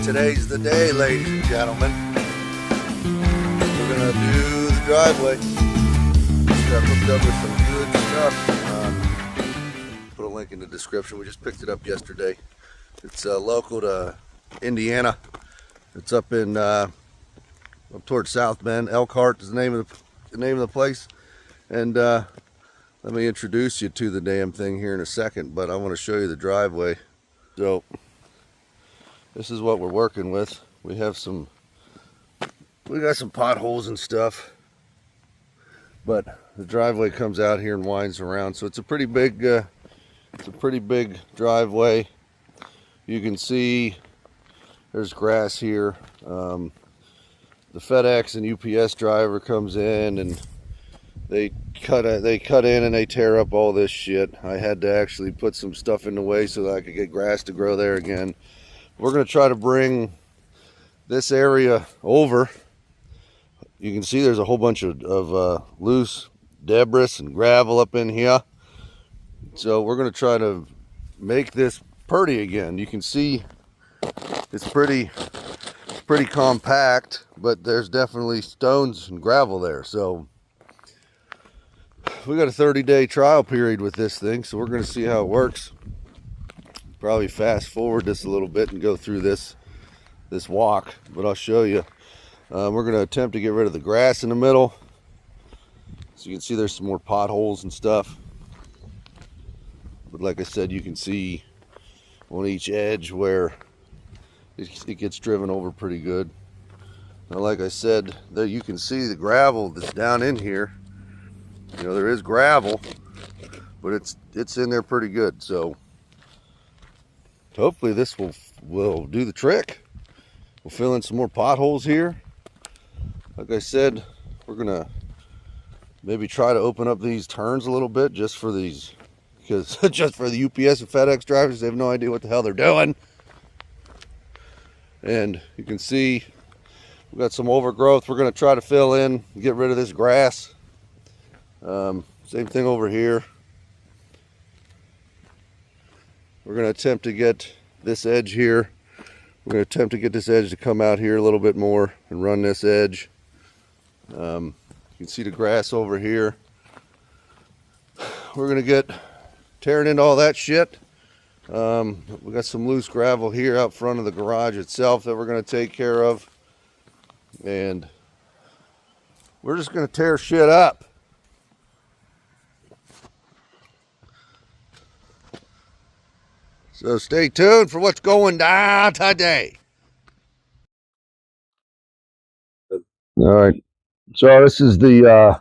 Today's the day, ladies and gentlemen. We're gonna do the driveway. Just got hooked up with some good stuff. Put a link in the description. We just picked it up yesterday. It's local to Indiana. It's up in up towards South Bend. Elkhart is the name of the place. And let me introduce you to the damn thing here in a second. But I want to show you the driveway. So this is what we're working with. We got some potholes and stuff, but the driveway comes out here and winds around. So it's a pretty big driveway. You can see there's grass here. The FedEx and UPS driver comes in and they cut in and they tear up all this shit. I had to actually put some stuff in the way so that I could get grass to grow there again. We're going to try to bring this area over. You can see there's a whole bunch of loose debris and gravel up in here. So we're going to try to make this pretty again. You can see it's pretty compact, but there's definitely stones and gravel there. So we got a 30-day trial period with this thing, so we're going to see how it works. Probably fast forward this a little bit and go through this walk, but I'll show you. We're going to attempt to get rid of the grass in the middle. So you can see there's some more potholes and stuff. But like I said, you can see on each edge where it gets driven over pretty good. Now, like I said, there you can see the gravel that's down in here. You know, there is gravel, but it's in there pretty good. So hopefully this will do the trick. We'll fill in some more potholes here. Like I said, we're gonna maybe try to open up these turns a little bit just for these, because just for the UPS and FedEx drivers, they have no idea what the hell they're doing. And you can see we've got some overgrowth. We're gonna try to fill in, get rid of this grass. Same thing over here. We're going to attempt to get this edge here. We're going to attempt to get this edge to come out here a little bit more and run this edge. You can see the grass over here. We're going to get tearing into all that shit. We got some loose gravel here out front of the garage itself that we're going to take care of. And we're just going to tear shit up. So stay tuned for what's going down today. All right. So this is the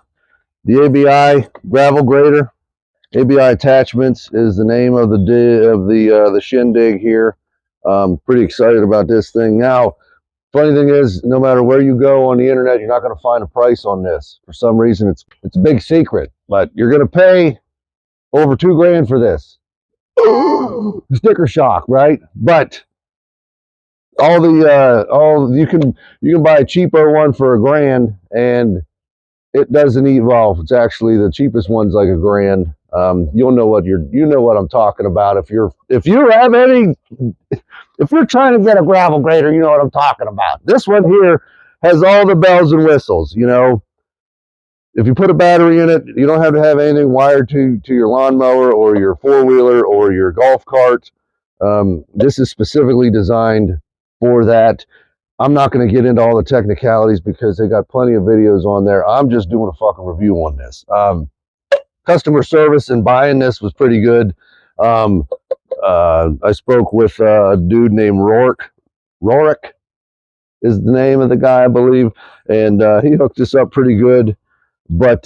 ABI Gravel Grader. ABI Attachments is the name of the shindig here. Pretty excited about this thing. Now, funny thing is, no matter where you go on the internet, you're not going to find a price on this. For some reason, it's a big secret, but you're going to pay over $2 grand for this. Sticker shock, right? But you can buy a cheaper one for $1 grand, and it doesn't evolve. It's actually the cheapest one's like $1 grand. You'll know what I'm talking about. If you're trying to get a gravel grader, you know what I'm talking about. This one here has all the bells and whistles. You know, if you put a battery in it, you don't have to have anything wired to your lawnmower or your four-wheeler or your golf cart. This is specifically designed for that. I'm not going to get into all the technicalities because they got plenty of videos on there. I'm just doing a fucking review on this. Customer service and buying this was pretty good. I spoke with a dude named Rorik is the name of the guy, I believe, and he hooked us up pretty good. But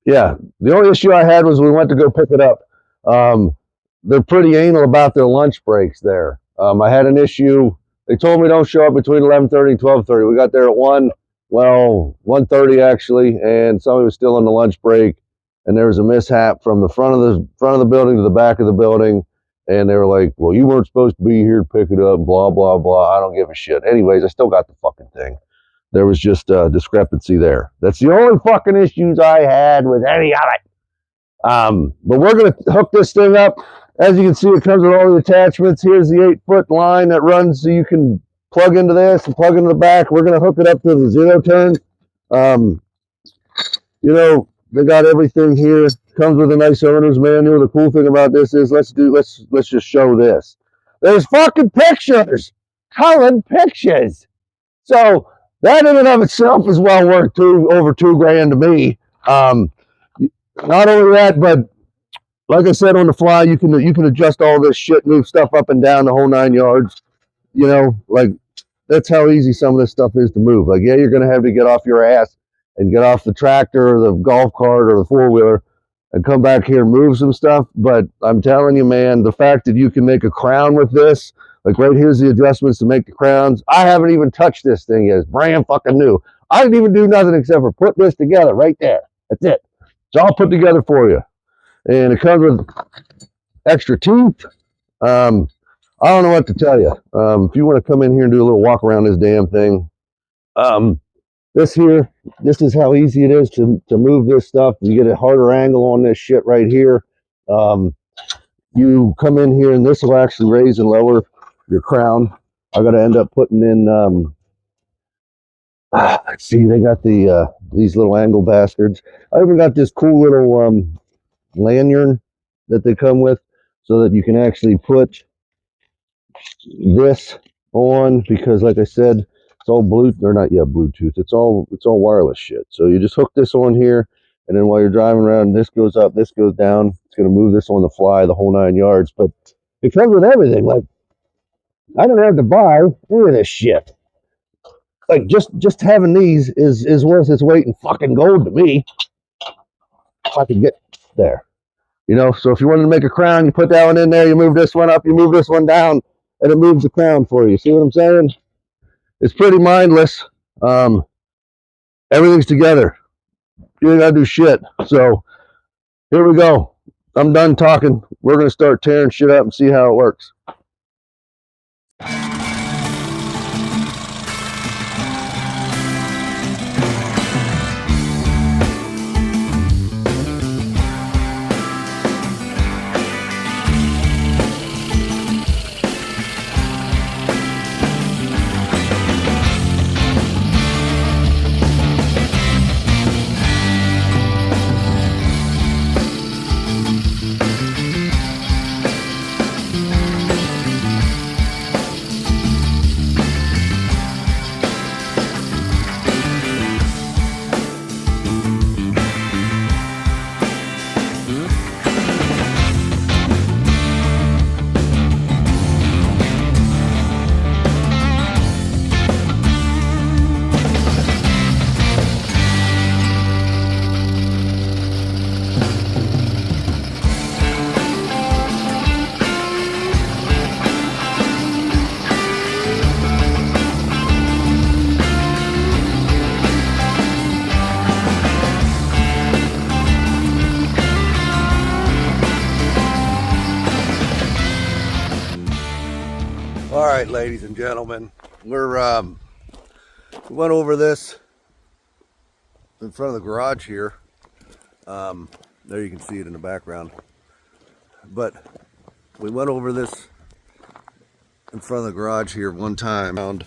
yeah, the only issue I had was we went to go pick it up. They're pretty anal about their lunch breaks there. I had an issue. They told me don't show up between 11:30 and 12:30. We got there at 1:30 actually, and somebody was still on the lunch break, and there was a mishap from the front of the building to the back of the building, and they were like, well, you weren't supposed to be here to pick it up, blah, blah, blah. I don't give a shit. Anyways, I still got the fucking thing. There was just a discrepancy there. That's the only fucking issues I had with any of it. But we're going to hook this thing up As you can see, it comes with all the attachments. Here's the 8-foot line that runs so you can plug into this and plug into the back. We're going to hook it up to the 0-turn. You know, they got everything here. Comes with a nice owner's manual. The cool thing about this is let's just show this. There's fucking pictures, colored pictures. So that in and of itself is well worth over $2,000 to me. Not only that, but like I said, on the fly, you can adjust all this shit, move stuff up and down the whole 9 yards. You know, like that's how easy some of this stuff is to move. Like, yeah, you're gonna have to get off your ass and get off the tractor or the golf cart or the 4-wheeler and come back here and move some stuff. But I'm telling you, man, the fact that you can make a crown with this, like right here's the adjustments to make the crowns. I haven't even touched this thing yet. It's brand fucking new. I didn't even do nothing except for put this together right there. That's it. It's all put together for you. And it comes with extra teeth. I don't know what to tell you. If you want to come in here and do a little walk around this damn thing, this is how easy it is to move this stuff. You get a harder angle on this shit right here. You come in here and this will actually raise and lower your crown. I got to end up putting in, see, they got these little angle bastards. I even got this cool little lanyard that they come with so that you can actually put this on, because like I said, it's all Bluetooth, or not yet Bluetooth, it's all wireless shit. So you just hook this on here, and then while you're driving around, this goes up, this goes down. It's going to move this on the fly the whole 9 yards. But it comes with everything. Like, I don't have to buy any of this shit. Like, just having these is worth its weight in fucking gold to me. If I could get there. You know, so if you wanted to make a crown, you put that one in there, you move this one up, you move this one down, and it moves the crown for you. See what I'm saying? It's pretty mindless. Everything's together. You ain't gotta do shit. So here we go. I'm done talking. We're gonna start tearing shit up and see how it works. All right, ladies and gentlemen, we went over this in front of the garage here. There you can see it in the background. But we went over this in front of the garage here one time. I'm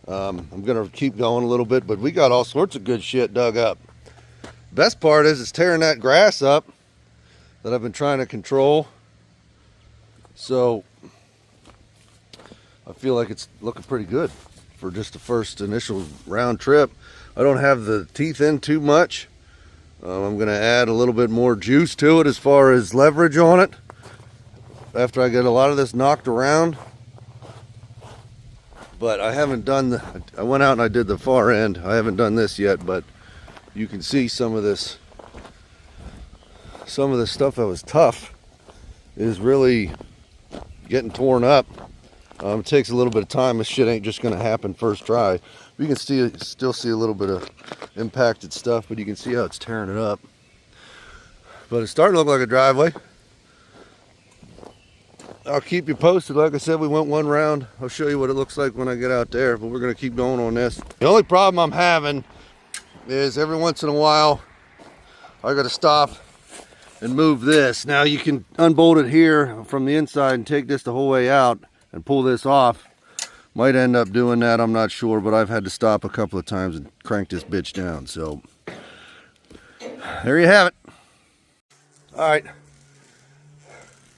gonna keep going a little bit, but we got all sorts of good shit dug up. Best part is it's tearing that grass up that I've been trying to control. So I feel like it's looking pretty good for just the first initial round trip. I don't have the teeth in too much. I'm going to add a little bit more juice to it as far as leverage on it after I get a lot of this knocked around. But I haven't done I went out and I did the far end. I haven't done this yet, but you can see some of this stuff that was tough is really getting torn up. It takes a little bit of time. This shit ain't just going to happen first try. You can still see a little bit of impacted stuff, but you can see how it's tearing it up. But it's starting to look like a driveway. I'll keep you posted. Like I said, we went one round. I'll show you what it looks like when I get out there, but we're going to keep going on this. The only problem I'm having is every once in a while I got to stop and move this. Now you can unbolt it here from the inside and take this the whole way out and pull this off. Might end up doing that, I'm not sure, but I've had to stop a couple of times and crank this bitch down. So there you have it. All right,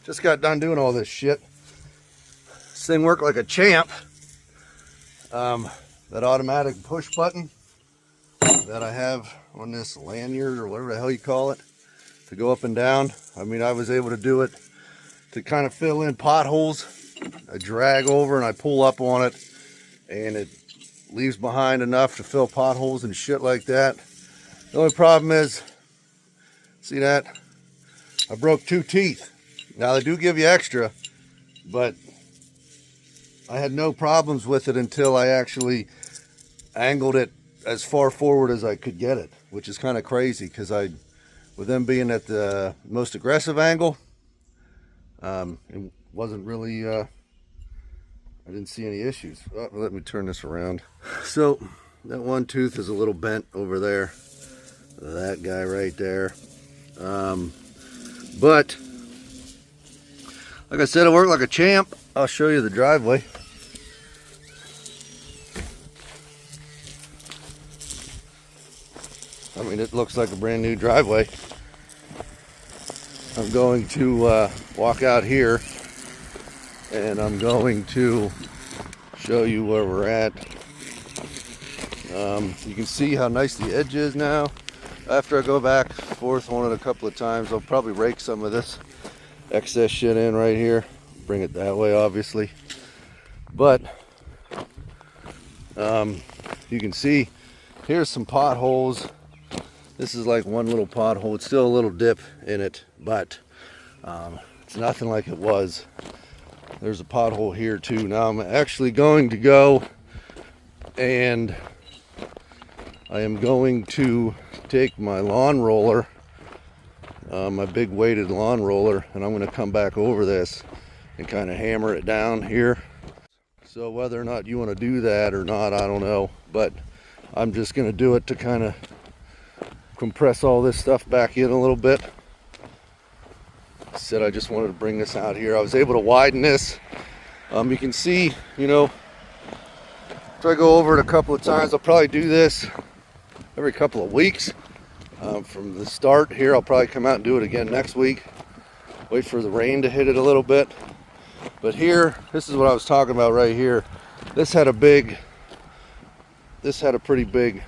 just got done doing all this shit. This thing worked like a champ. That automatic push button that I have on this lanyard or whatever the hell you call it to go up and down. I mean, I was able to do it to kind of fill in potholes. I drag over and I pull up on it, and it leaves behind enough to fill potholes and shit like that. The only problem is, see that? I broke 2 teeth. Now they do give you extra, but I had no problems with it until I actually angled it as far forward as I could get it, which is kind of crazy because with them being at the most aggressive angle, it wasn't really, I didn't see any issues. Oh, let me turn this around. So that one tooth is a little bent over there. That guy right there. But like I said, it worked like a champ. I'll show you the driveway. I mean, it looks like a brand new driveway. I'm going to walk out here, and I'm going to show you where we're at. You can see how nice the edge is now. After I go back and forth on it a couple of times, I'll probably rake some of this excess shit in right here. Bring it that way, obviously. But you can see here's some potholes. This is like one little pothole. It's still a little dip in it, but it's nothing like it was. There's a pothole here too. Now I'm actually going to go, and I am going to take my lawn roller, my big weighted lawn roller, and I'm going to come back over this and kind of hammer it down here. So whether or not you want to do that or not, I don't know, but I'm just going to do it to kind of compress all this stuff back in a little bit. Said I just wanted to bring this out here. I was able to widen this. You can see, you know, after I go over it a couple of times, I'll probably do this every couple of weeks. From the start here, I'll probably come out and do it again next week. Wait for the rain to hit it a little bit. But here, this is what I was talking about right here. This had a pretty big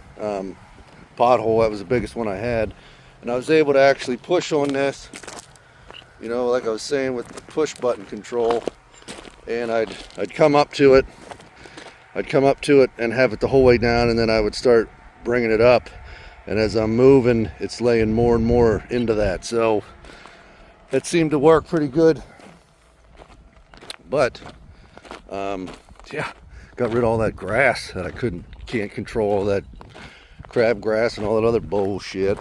pothole. That was the biggest one I had, and I was able to actually push on this, you know, like I was saying, with the push button control, and I'd come up to it and have it the whole way down, and then I would start bringing it up, and as I'm moving, it's laying more and more into that. So it seemed to work pretty good. But yeah, got rid of all that grass that I can't control, all that crabgrass and all that other bullshit.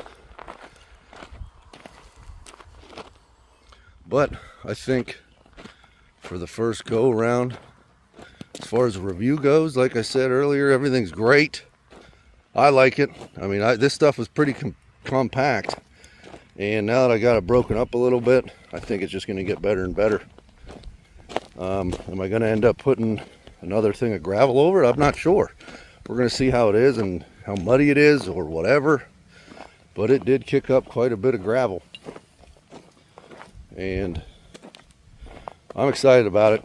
But I think for the first go around, as far as the review goes, like I said earlier, everything's great. I like it. I mean, this stuff was pretty compact, and now that I got it broken up a little bit, I think it's just going to get better and better. Am I going to end up putting another thing of gravel over it? I'm not sure. We're going to see how it is and how muddy it is or whatever, but it did kick up quite a bit of gravel, and I'm excited about it.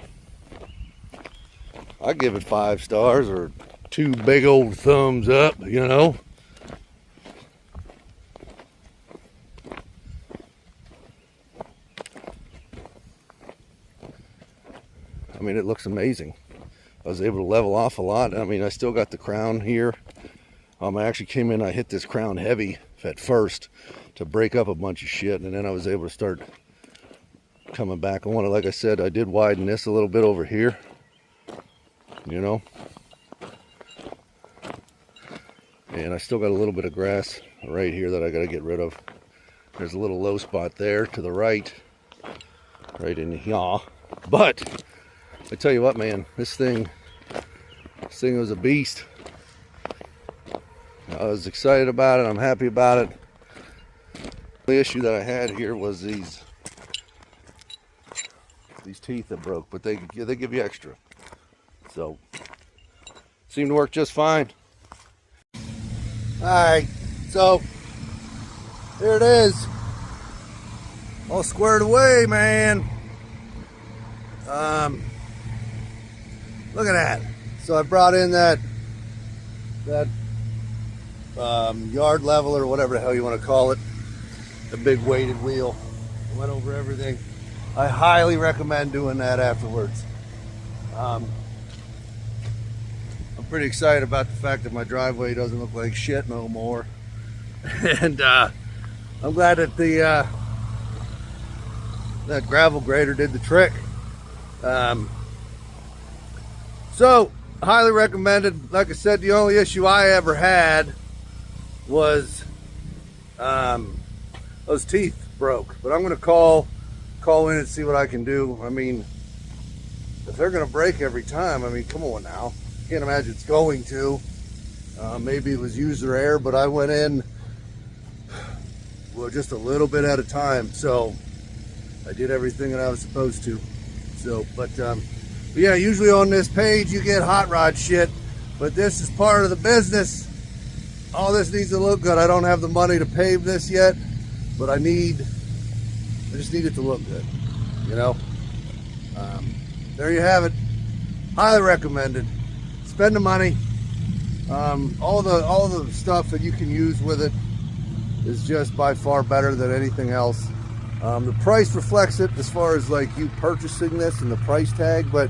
I give it 5 stars or 2 big old thumbs up, you know. I mean, it looks amazing. I was able to level off a lot. I mean, I still got the crown here. I actually came in, I hit this crown heavy at first to break up a bunch of shit, and then I was able to start coming back on it. Like I said, I did widen this a little bit over here, you know. And I still got a little bit of grass right here that I got to get rid of. There's a little low spot there to the right in here. But I tell you what, man, this thing was a beast. I was excited about it. I'm happy about it. The issue that I had here was these teeth that broke, but they give you extra. So, seemed to work just fine. Alright, so here it is. All squared away, man. Look at that. So I brought in that yard leveler, or whatever the hell you want to call it. The big weighted wheel. Went over everything. I highly recommend doing that afterwards. I'm pretty excited about the fact that my driveway doesn't look like shit no more. And I'm glad that that gravel grader did the trick. So, highly recommended. Like I said, the only issue I ever had was those teeth broke. But I'm going to call in and see what I can do. I mean, if they're going to break every time, I mean, come on now. Can't imagine it's going to. Maybe it was user error, but I went in, well, just a little bit at a time. So I did everything that I was supposed to. So, but yeah, usually on this page you get hot rod shit, but this is part of the business. All this needs to look good. I don't have the money to pave this yet, but I just need it to look good, you know. There you have it. Highly recommended. Spend the money. All the stuff that you can use with it is just by far better than anything else. The price reflects it as far as like you purchasing this and the price tag, but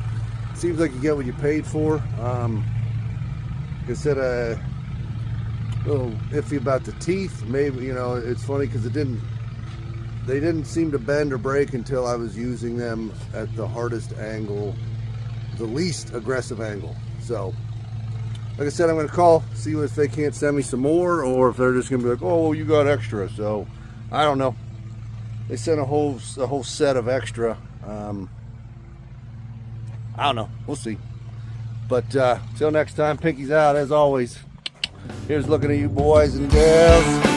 it seems like you get what you paid for. Like I said, a little iffy about the teeth. Maybe, you know, it's funny because they didn't seem to bend or break until I was using them at the hardest angle, the least aggressive angle. So, like I said, I'm going to call, see if they can't send me some more, or if they're just going to be like, oh, you got extra. So, I don't know. They sent a whole set of extra. I don't know. We'll see. But till next time, Pinky's out as always. Here's looking at you boys and girls.